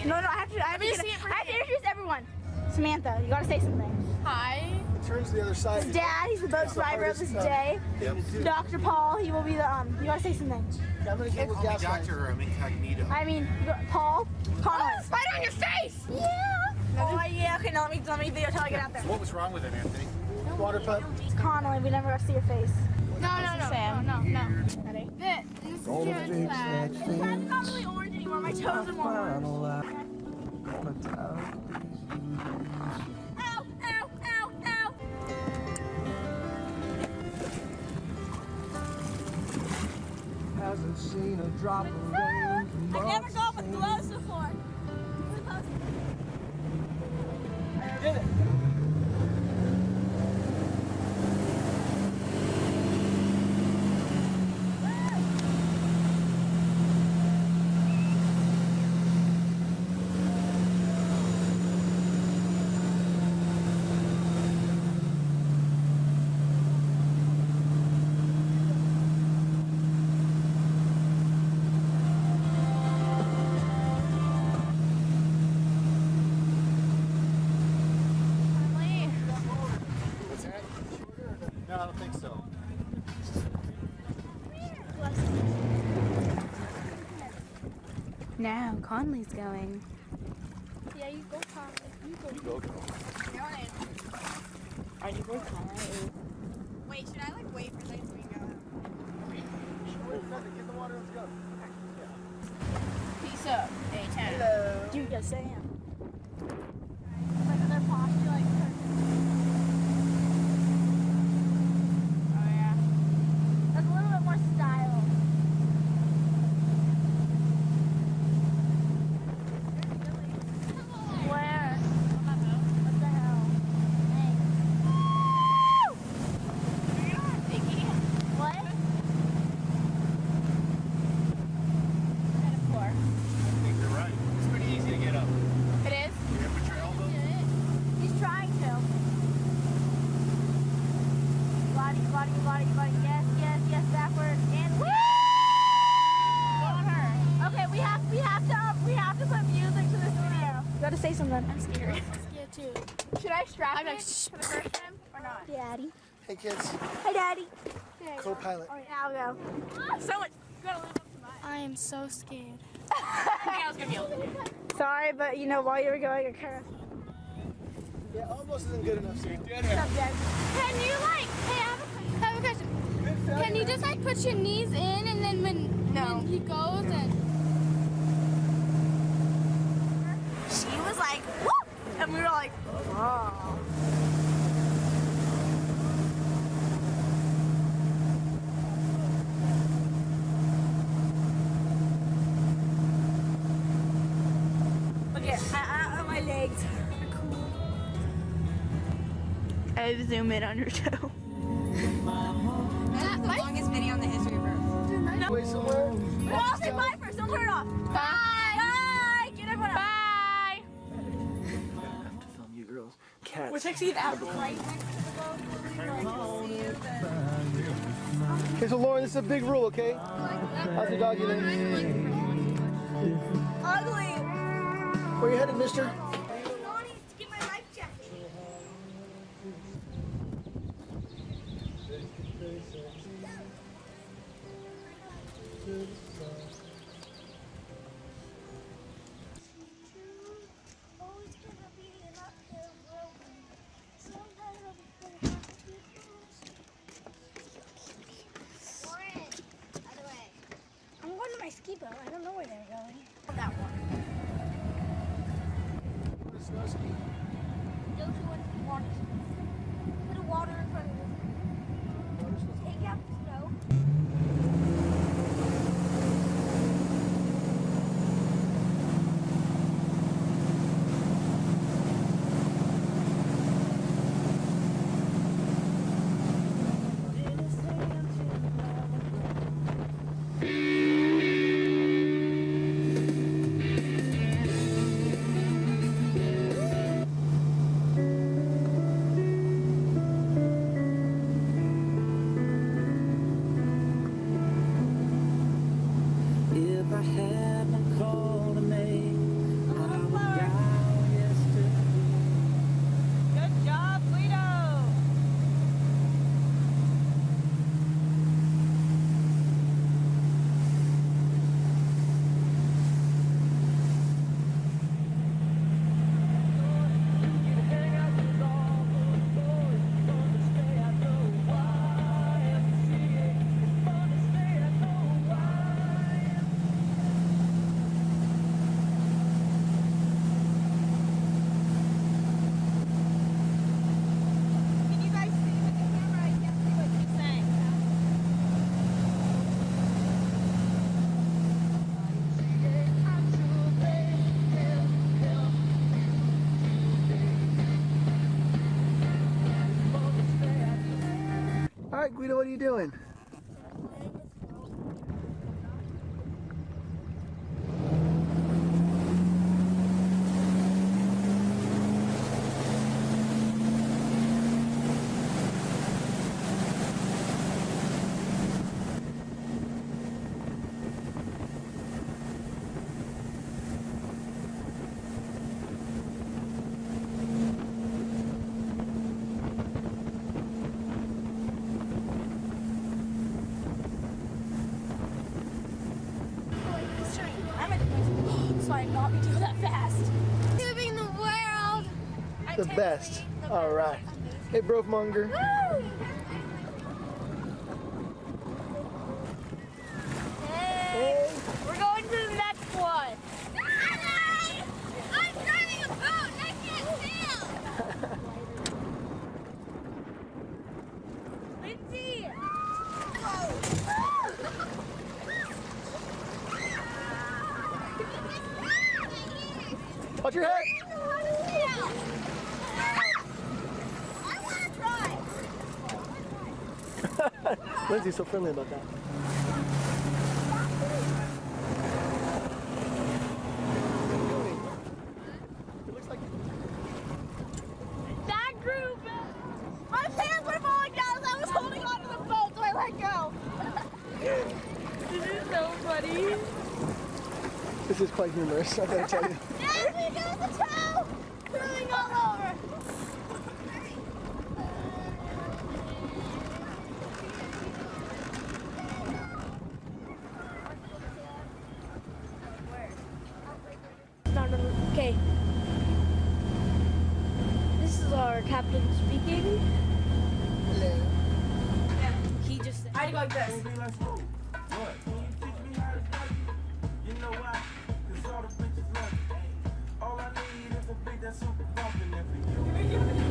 No, I have to introduce everyone. Samantha, you gotta say something. Hi. Turns the other side. His dad, he's the boat driver of this day. Dr. Paul, he will be the, you gotta say something. I'm gonna give him a gas Doctor, I'm incognito. I mean, Paul, Connolly. Oh, spider on your face! Yeah. Oh, yeah, okay, now let me video till I get out there. What was wrong with it, Anthony? Water pump. It's Connolly, we never got to see your face. No. Ready? This is sad. It's not really orange anymore, my toes are more orange. Ow, ow, ow, ow. Hasn't seen a drop of rain. I've never gone with gloves before. Get it. No, I don't think so. Now Conley's going. Yeah, you go, Connolly. You go. You go, girl. Are you going Conley? Wait, should I like wait for things to go? Get the water, let's go. Peace up, A10. Hello. Dude, yes, I am. Like their posture, like. Oh yeah. Like a little bit more style. Where? What the hell? Thanks. What? I think you're right. It's pretty easy to get up. It is? You gotta put your elbow. He's trying to. Body. Yes, backward. And woo! Go on her. Okay, we have to put music to this video. You gotta say something. I'm scared. scared too. Should I strap it for the first time or not? Daddy. Hey kids, Hi, Daddy. co-pilot. Oh, yeah, I'll go. So much. You gotta live up to mine. I am so scared. I think I was gonna be able to do it. Sorry, but you know, while you were going, I kind of. Yeah, almost isn't good enough. So you did What's up, it. Dad? Can you like, hey, I have a question. Can you just like put your knees in and then when he goes and... She was like, whoop! And we were like, oh. Look at my legs. I zoom in on your toe. That's the longest video in the history of Earth. Wait somewhere. We all say bye first. Don't turn it off. Bye. Bye. Get everyone out. Bye. I have to film you girls. Cats. We're texting it out. Okay, so Lauren, this is a big rule, okay? How's the doggy then? Ugly. Where you headed, mister? Lonnie, to get my life jacket. I'm going to my ski boat. I don't know where they're going. That one. Snow ski. Those who want to water. Put a water in front of them. Take out the snow. right, Guido, what are you doing? I'm at the place. So I not be doing that fast. Moving the world. The best. All right. Hey, Brokemonger. Hey. We're going to the next one. I'm driving a boat. I can't sail. Lindsay. Watch your head. I want to try. Lindsay's so friendly about that. It looks like That group. My pants were falling down as I was holding onto the boat, so I let go. This is so funny. this is quite humorous, I gotta tell you. Yes, we got the toe. Curling all over. Okay. This is our captain speaking. Hello. He just said, I go like this. You know why? 'Cause all the bitches love me. All I need is a beat that's super bumpin'. And for you,